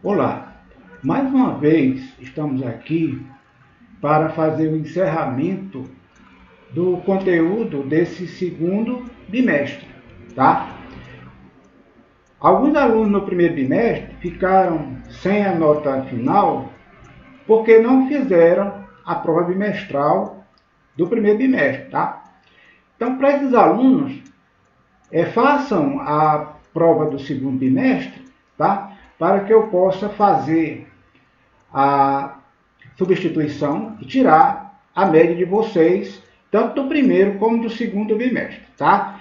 Olá, mais uma vez estamos aqui para fazer o encerramento do conteúdo desse segundo bimestre, tá? Alguns alunos no primeiro bimestre ficaram sem a nota final porque não fizeram a prova bimestral do primeiro bimestre, tá? Então, para esses alunos, façam a prova do segundo bimestre, tá? Para que eu possa fazer a substituição e tirar a média de vocês, tanto do primeiro como do segundo bimestre, tá?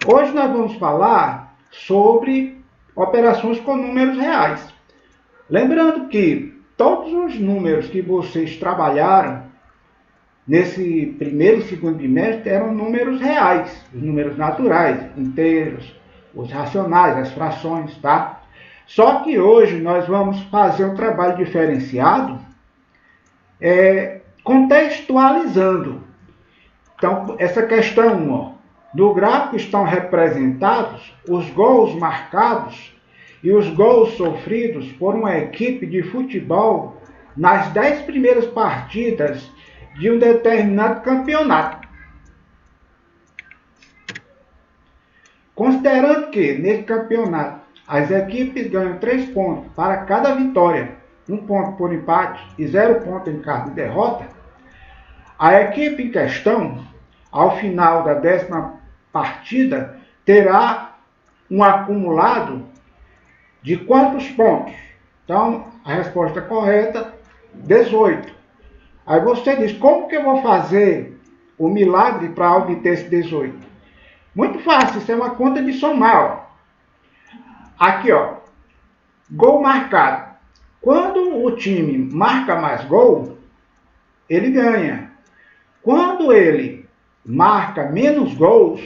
Hoje nós vamos falar sobre operações com números reais. Lembrando que todos os números que vocês trabalharam nesse primeiro e segundo bimestre eram números reais, os números naturais, inteiros, os racionais, as frações, tá? Só que hoje nós vamos fazer um trabalho diferenciado, contextualizando. Então, essa questão, ó, no gráfico estão representados os gols marcados e os gols sofridos por uma equipe de futebol nas 10 primeiras partidas de um determinado campeonato. Considerando que, nesse campeonato, as equipes ganham 3 pontos para cada vitória, 1 ponto por empate e 0 ponto em caso de derrota, a equipe em questão, ao final da 10ª partida, terá um acumulado de quantos pontos? Então, a resposta correta, 18. Aí você diz, como que eu vou fazer o milagre para obter esse 18? Muito fácil, isso é uma conta de somar, ó. Aqui, ó, gol marcado. Quando o time marca mais gol, ele ganha. Quando ele marca menos gols,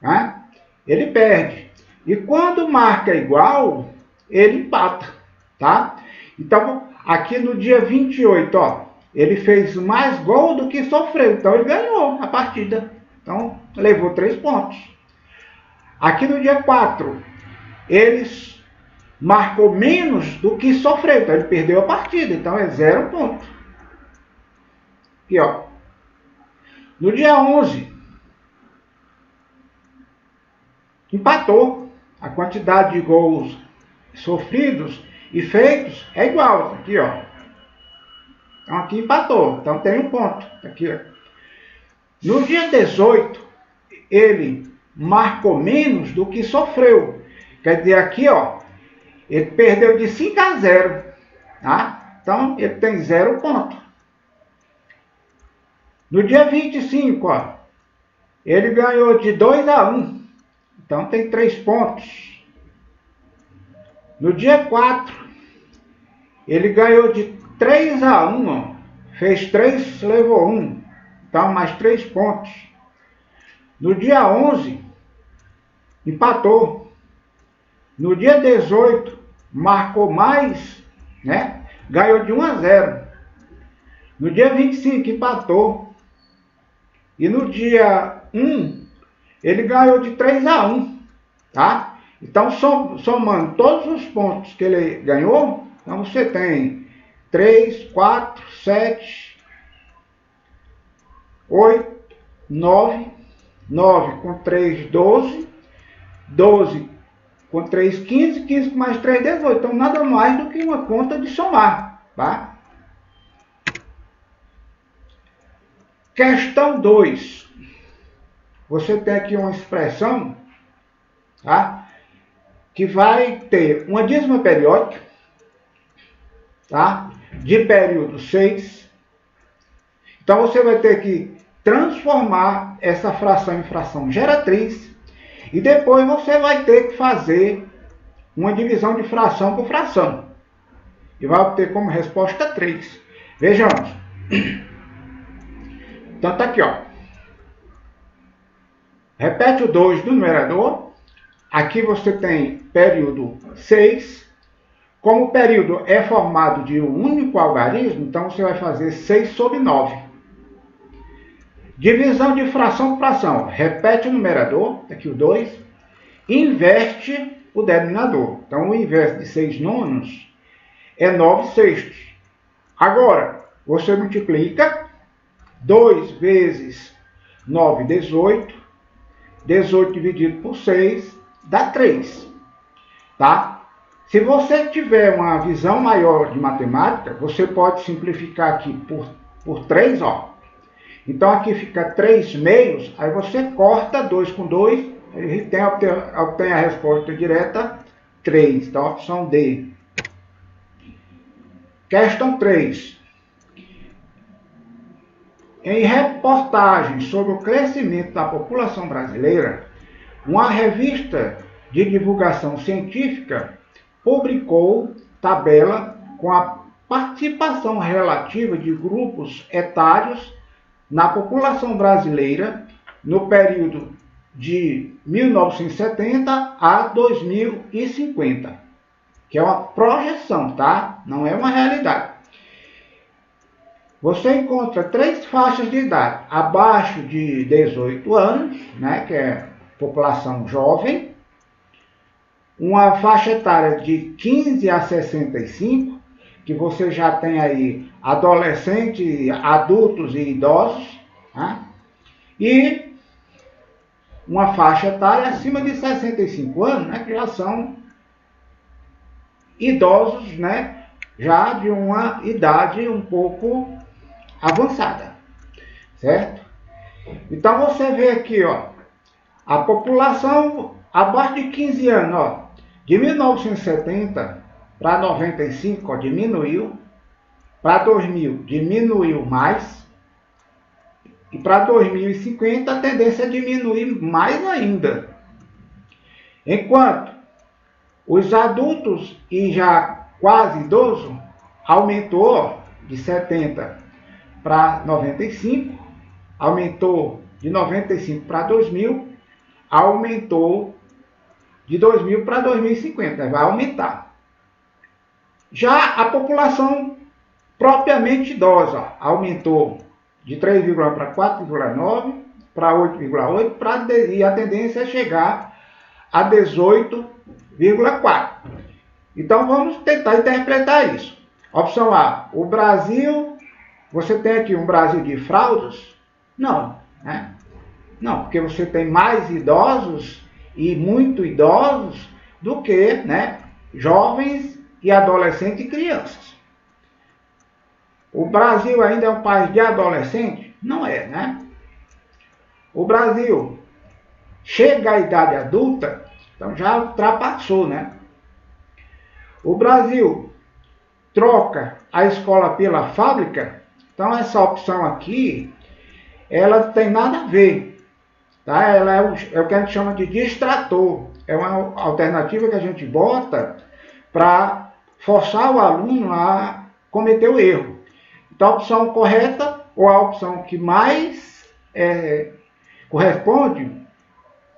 né, ele perde. E quando marca igual, ele empata, tá? Então, aqui no dia 28, ó, ele fez mais gol do que sofreu. Então, ele ganhou a partida. Então, levou 3 pontos. Aqui no dia 4, ele marcou menos do que sofreu, então ele perdeu a partida, então é 0 ponto. Aqui, ó. No dia 11, empatou. A quantidade de gols sofridos e feitos é igual. Aqui, ó. Então aqui empatou, então tem 1 ponto. Aqui, ó. No dia 18, ele marcou menos do que sofreu. Quer dizer, aqui, ó, ele perdeu de 5 a 0, tá? Então, ele tem 0 ponto. No dia 25, ó, ele ganhou de 2 a 1, então tem 3 pontos. No dia 4, ele ganhou de 3 a 1, ó, fez 3, levou 1, então mais 3 pontos. No dia 11, empatou. No dia 18, marcou mais, né? Ganhou de 1 a 0. No dia 25, empatou. E no dia 1, ele ganhou de 3 a 1, tá? Então, somando todos os pontos que ele ganhou, então você tem 3, 4, 7, 8, 9, 9 com 3, 12, 12 com 3, 15, 15 com mais 3, 18. Então, nada mais do que uma conta de somar, tá? Questão 2. Você tem aqui uma expressão, tá? Que vai ter uma dízima periódica, tá? De período 6. Então, você vai ter que transformar essa fração em fração geratriz. E depois você vai ter que fazer uma divisão de fração por fração. E vai obter como resposta 3. Vejamos. Então tá aqui, ó. Repete o 2 do numerador. Aqui você tem período 6. Como o período é formado de um único algarismo, então você vai fazer 6 sobre 9. Divisão de fração por fração. Repete o numerador, aqui o 2, inverte o denominador. Então, o inverso de 6 nonos é 9/6. Agora, você multiplica 2 vezes 9, 18. 18 dividido por 6 dá 3. Tá? Se você tiver uma visão maior de matemática, você pode simplificar aqui por 3, ó. Então aqui fica 3 meios, aí você corta 2 com 2, e obtém a resposta direta 3, então opção D. Questão 3. Em reportagem sobre o crescimento da população brasileira, uma revista de divulgação científica publicou tabela com a participação relativa de grupos etários na população brasileira no período de 1970 a 2050, que é uma projeção, tá? Não é uma realidade. Você encontra 3 faixas de idade, abaixo de 18 anos, né, que é população jovem, uma faixa etária de 15 a 65, que você já tem aí adolescentes, adultos e idosos, né, e uma faixa etária acima de 65 anos, né, que já são idosos, né, já de uma idade um pouco avançada, certo? Então você vê aqui, ó, a população abaixo de 15 anos, ó, de 1970 para 95, ó, diminuiu, para 2000 diminuiu mais, e para 2050 a tendência é diminuir mais ainda. Enquanto os adultos e já quase idosos aumentou, ó, de 70 para 95, aumentou de 95 para 2000, aumentou de 2000 para 2050, vai aumentar. Já a população propriamente idosa aumentou de 3,1 para 4,9, para 8,8, e a tendência é chegar a 18,4. Então vamos tentar interpretar isso. Opção A, o Brasil, você tem aqui um Brasil de fraudes? Não, né? Não, porque você tem mais idosos e muito idosos do que, né, jovens e adolescentes e crianças. O Brasil ainda é um país de adolescentes? Não é, né? O Brasil chega à idade adulta, então já ultrapassou, né? O Brasil troca a escola pela fábrica, então essa opção aqui, ela não tem nada a ver, tá? Ela é o que a gente chama de distrator, é uma alternativa que a gente bota para forçar o aluno a cometer o erro. Então a opção correta, ou a opção que mais corresponde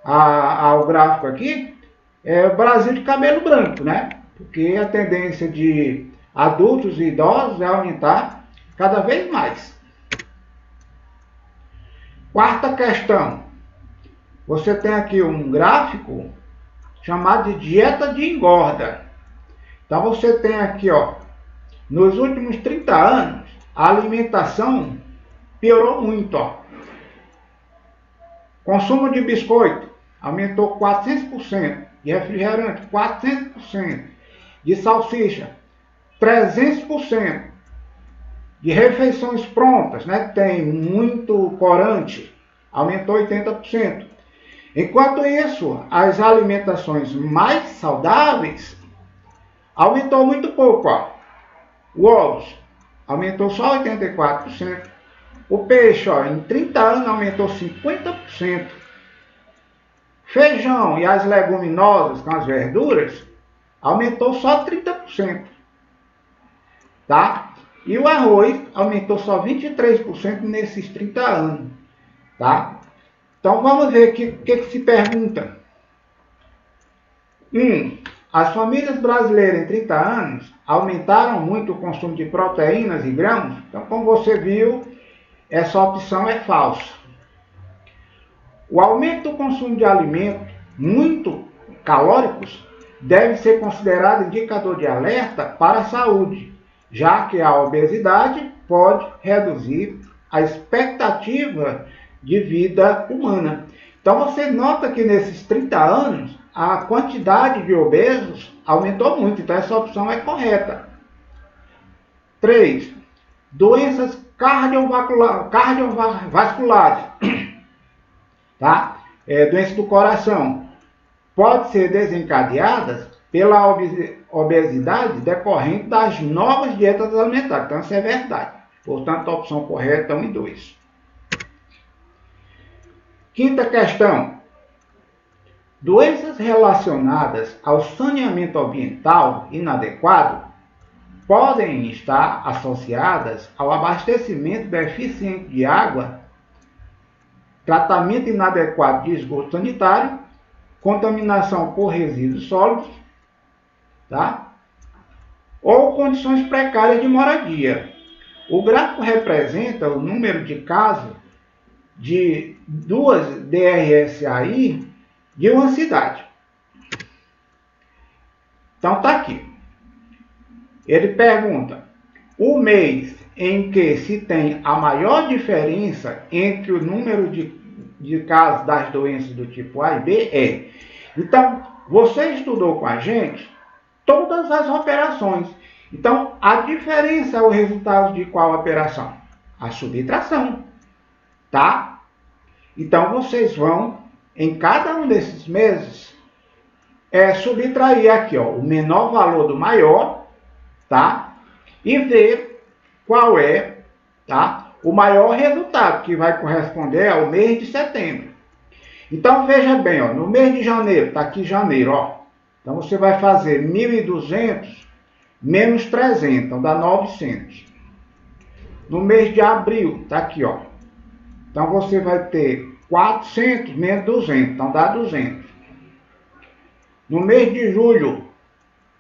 ao gráfico aqui, é o Brasil de cabelo branco, né? Porque a tendência de adultos e idosos é aumentar cada vez mais. Quarta questão. Você tem aqui um gráfico chamado de dieta de engorda. Então você tem aqui, ó, nos últimos 30 anos, a alimentação piorou muito, ó. Consumo de biscoito aumentou 400%, de refrigerante 400%, de salsicha 300%, de refeições prontas, né, que tem muito corante, aumentou 80%. Enquanto isso, as alimentações mais saudáveis aumentou muito pouco, ó. O ovos aumentou só 84%. O peixe, ó, em 30 anos aumentou 50%. Feijão e as leguminosas, com as verduras, aumentou só 30%. Tá? E o arroz aumentou só 23% nesses 30 anos. Tá? Então vamos ver o que se pergunta. As famílias brasileiras em 30 anos aumentaram muito o consumo de proteínas e grãos? Então, como você viu, essa opção é falsa. O aumento do consumo de alimentos muito calóricos deve ser considerado indicador de alerta para a saúde, já que a obesidade pode reduzir a expectativa de vida humana. Então você nota que nesses 30 anos a quantidade de obesos aumentou muito, então essa opção é correta. 3. Doenças cardiovasculares, tá? Doença do coração, pode ser desencadeadas pela obesidade decorrente das novas dietas alimentares. Então isso é verdade. Portanto, a opção correta é 1 e 2. Quinta questão. Doenças relacionadas ao saneamento ambiental inadequado podem estar associadas ao abastecimento deficiente de água, tratamento inadequado de esgoto sanitário, contaminação por resíduos sólidos, tá? Ou condições precárias de moradia. O gráfico representa o número de casos de 2 DRSAI de uma cidade. Então tá aqui. Ele pergunta: o mês em que se tem a maior diferença entre o número de casos das doenças do tipo A e B é. Então, você estudou com a gente todas as operações. Então, a diferença é o resultado de qual operação? A subtração, tá? Então, vocês vão, em cada um desses meses, subtrair aqui, ó, o menor valor do maior, tá? E ver qual é, tá, o maior resultado, que vai corresponder ao mês de setembro. Então, veja bem, ó, no mês de janeiro, tá aqui janeiro, ó. Então, você vai fazer 1.200 menos 300, então dá 900. No mês de abril, tá aqui, ó. Então, você vai ter 400 menos 200, então dá 200. No mês de julho,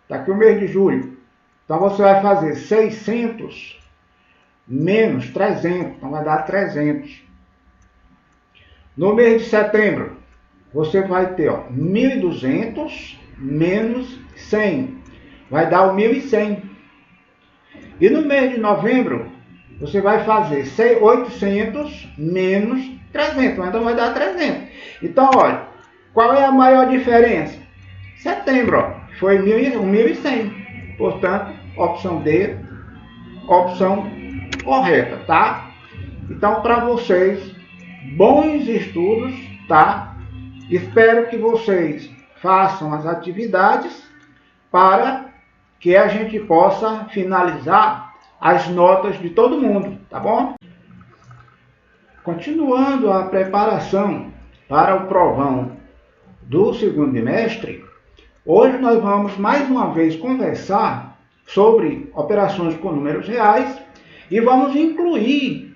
tá aqui o mês de julho. Então, você vai fazer 600 menos 300, então vai dar 300. No mês de setembro, você vai ter, ó, 1.200 menos 100, vai dar o 1.100. E no mês de novembro, você vai fazer 800 menos 300, então vai dar 300. Então, olha, qual é a maior diferença? Setembro, ó, foi 1.100. Portanto, opção D, opção correta, tá? Então, para vocês, bons estudos, tá? Espero que vocês façam as atividades para que a gente possa finalizar as notas de todo mundo, tá bom? Continuando a preparação para o provão do segundo bimestre, hoje nós vamos mais uma vez conversar sobre operações com números reais e vamos incluir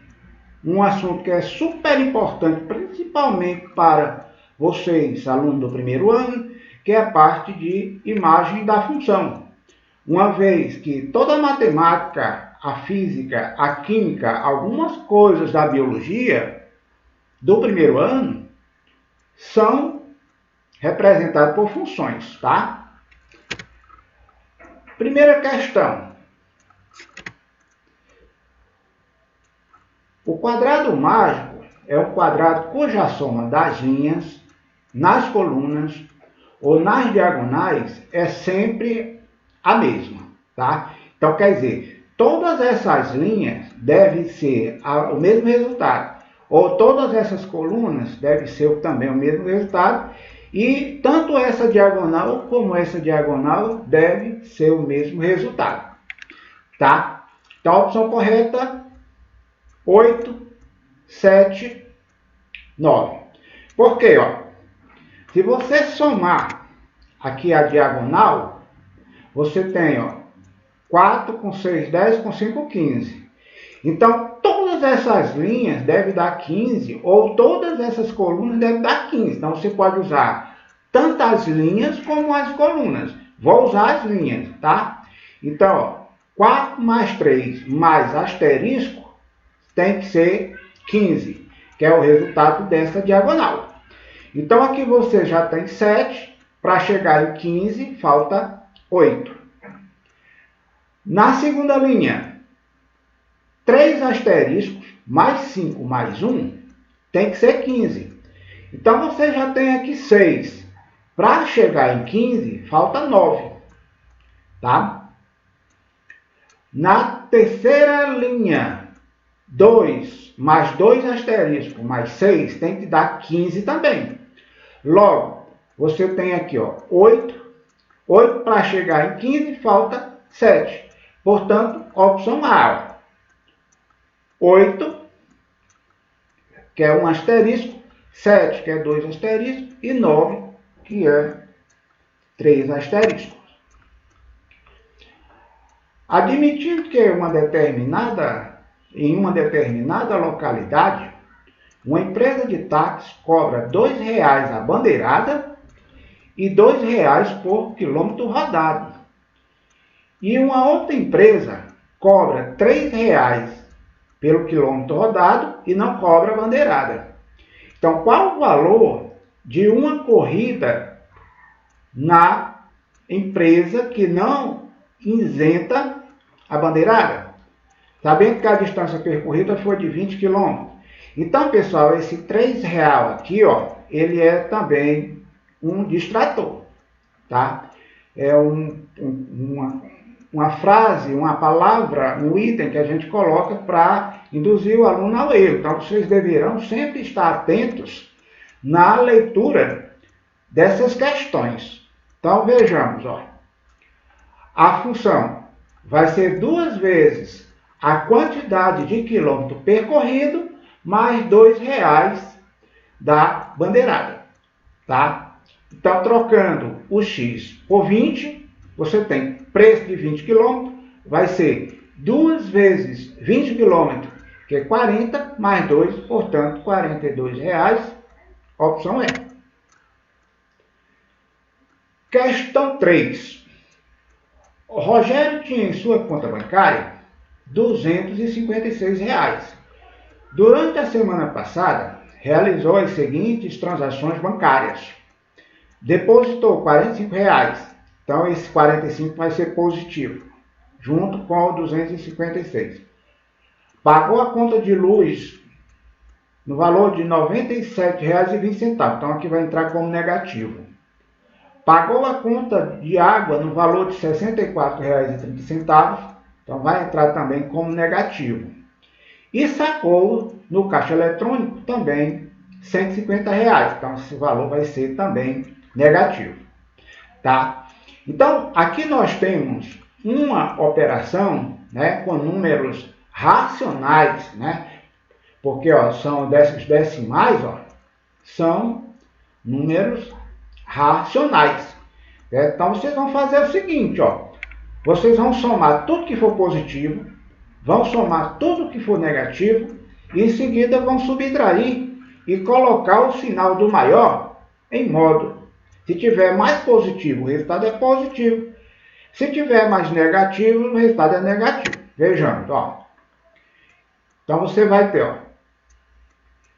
um assunto que é super importante, principalmente para vocês, alunos do primeiro ano, que é a parte de imagem da função. Uma vez que toda a matemática, a física, a química, algumas coisas da biologia do primeiro ano são representadas por funções, tá? Primeira questão. O quadrado mágico é um quadrado cuja soma das linhas, nas colunas ou nas diagonais é sempre a mesma, tá? Então, quer dizer, todas essas linhas devem ser o mesmo resultado, ou todas essas colunas devem ser também o mesmo resultado, e tanto essa diagonal como essa diagonal deve ser o mesmo resultado, tá? Então, a opção correta, 8, 7, 9. Por quê, ó? Se você somar aqui a diagonal, você tem, ó, 4 com 6, 10, com 5, 15. Então, todas essas linhas devem dar 15, ou todas essas colunas devem dar 15. Então, você pode usar tanto as linhas como as colunas. Vou usar as linhas, tá? Então, ó, 4 mais 3 mais asterisco tem que ser 15, que é o resultado dessa diagonal. Então, aqui você já tem 7, para chegar em 15, falta 8. Na segunda linha, 3 asteriscos mais 5 mais 1 tem que ser 15. Então, você já tem aqui 6. Para chegar em 15, falta 9. Tá? Na terceira linha, 2 mais 2 asteriscos mais 6 tem que dar 15 também. Logo, você tem aqui 8. 8 para chegar em 15, falta 7. Portanto, opção A. 8, que é um asterisco, 7, que é 2 asteriscos, e 9, que é 3 asteriscos. Admitindo que em uma determinada localidade, uma empresa de táxi cobra R$ 2,00 a bandeirada e R$ 2,00 por quilômetro rodado. E uma outra empresa cobra R$ 3,00 pelo quilômetro rodado e não cobra bandeirada. Então, qual o valor de uma corrida na empresa que não isenta a bandeirada? Sabendo que a distância percorrida foi de 20 km. Então, pessoal, esse R$ 3,00 aqui, ele é também um distrator, tá? É uma frase, uma palavra, um item que a gente coloca para induzir o aluno ao erro. Então, vocês deverão sempre estar atentos na leitura dessas questões. Então, vejamos, a função vai ser 2 vezes a quantidade de quilômetro percorrido mais R$ 2,00 da bandeirada, tá? Então, trocando o x por 20, você tem preço de 20 km, vai ser 2 vezes 20 km, que é 40, mais 2, portanto, R$ 42,00, opção E. Questão 3. O Rogério tinha em sua conta bancária R$ 256,00. Durante a semana passada, realizou as seguintes transações bancárias. Depositou R$ 45,00. Então, esse 45 vai ser positivo, junto com o 256. Pagou a conta de luz no valor de R$ 97,20. Então, aqui vai entrar como negativo. Pagou a conta de água no valor de R$ 64,30. Então, vai entrar também como negativo. E sacou no caixa eletrônico também R$ 150,00. Então, esse valor vai ser também negativo. Tá? Então, aqui nós temos uma operação, né, com números racionais, né? Porque são desses decimais, são números racionais. Então, vocês vão fazer o seguinte, vocês vão somar tudo que for positivo, vão somar tudo que for negativo, e em seguida vão subtrair e colocar o sinal do maior em módulo. Se tiver mais positivo, o resultado é positivo. Se tiver mais negativo, o resultado é negativo. Vejamos, Então, você vai ter,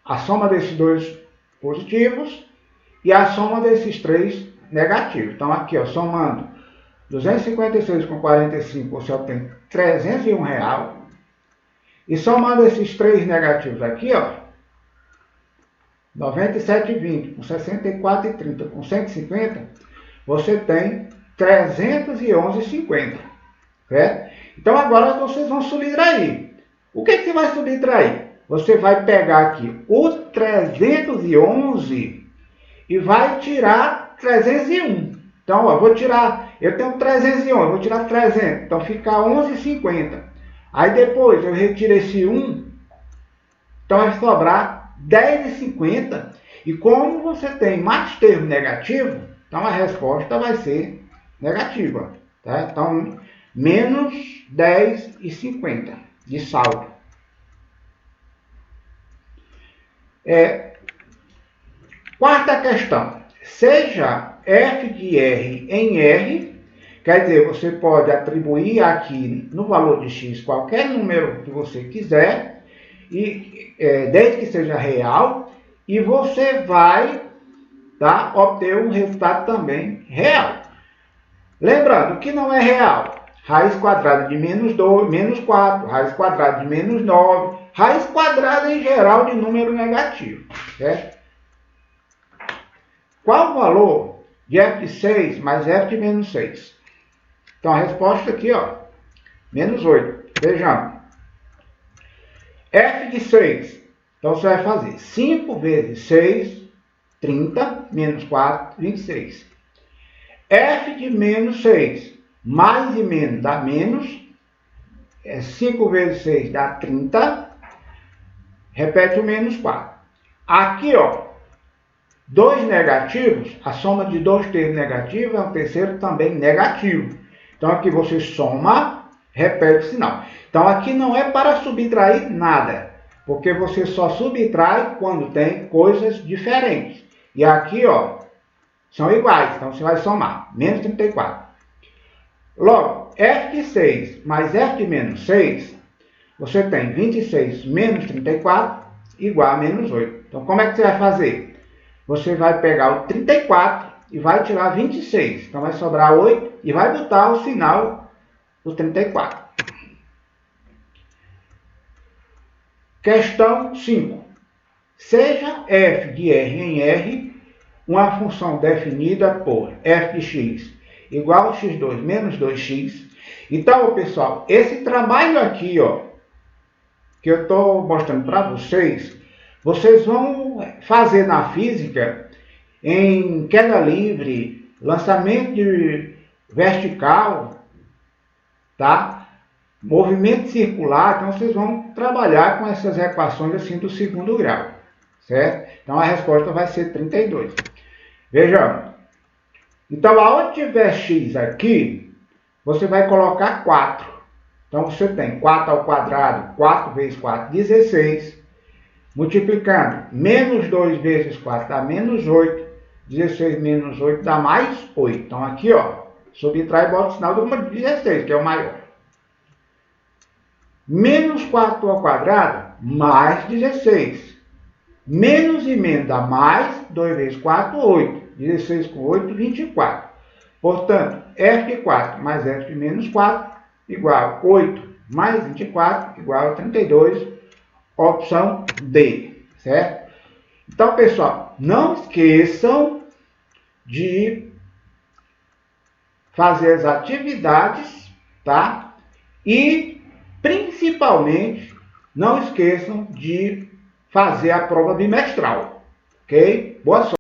a soma desses 2 positivos e a soma desses 3 negativos. Então, aqui, somando 256 com 45, você obtém R$ 301,00. E somando esses 3 negativos aqui, 97,20 com 64,30 com 150, você tem 311,50. Certo? Então, agora vocês vão subtrair. O que você vai subtrair? Você vai pegar aqui o 311 e vai tirar 301. Então, eu tenho 311, vou tirar 300. Então, fica 11,50. Aí, depois, eu retiro esse 1. Então, vai sobrar 10,50. E como você tem mais termo negativo, então a resposta vai ser negativa. Tá? Então, menos 10,50 de saldo. Quarta questão. Seja f de r em r, quer dizer, você pode atribuir aqui no valor de x qualquer número que você quiser, e desde que seja real, e você vai tá? Obter um resultado também real. Lembrando que não é real. Raiz quadrada de menos 2, menos 4, raiz quadrada de menos 9, raiz quadrada em geral de número negativo, certo? Qual o valor de f de 6 mais f de menos 6? Então a resposta aqui, ó, menos 8. Vejamos. F de 6. Então você vai fazer 5 vezes 6, 30, menos 4, 26. F de menos 6, mais e menos dá menos. 5 vezes 6 dá 30. Repete o menos 4. Aqui, ó, 2 negativos, a soma de 2 termos negativos é um terceiro também negativo. Então aqui você soma, repete o sinal. Então aqui não é para subtrair nada, porque você só subtrai quando tem coisas diferentes. E aqui, ó, são iguais, então você vai somar, menos 34. Logo, f de 6 mais f de menos 6, você tem 26 menos 34 igual a menos 8. Então como é que você vai fazer? Você vai pegar o 34 e vai tirar 26. Então vai sobrar 8 e vai botar o sinal do 34. Questão 5. Seja f de R em R uma função definida por f de x igual a x2 menos 2x. Então, pessoal, esse trabalho aqui, ó, que eu estou mostrando para vocês, vocês vão fazer na física em queda livre, lançamento de vertical, tá? Movimento circular. Então vocês vão trabalhar com essas equações assim do segundo grau, certo? Então a resposta vai ser 32. Vejamos. Então aonde tiver x aqui, você vai colocar 4. Então você tem 4 ao quadrado, 4 vezes 4, 16. Multiplicando, menos 2 vezes 4 dá menos 8. 16 menos 8 dá mais 8. Então aqui, ó, subtrai e bota o sinal do número 16, que é o maior. Menos 4 ao quadrado, mais 16. Menos e menos dá mais, 2 vezes 4, 8. 16 com 8, 24. Portanto, f de 4 mais f de menos 4 igual a 8 mais 24 igual a 32. Opção D, certo? Então, pessoal, não esqueçam de fazer as atividades, tá? E, principalmente, não esqueçam de fazer a prova bimestral, ok? Boa sorte!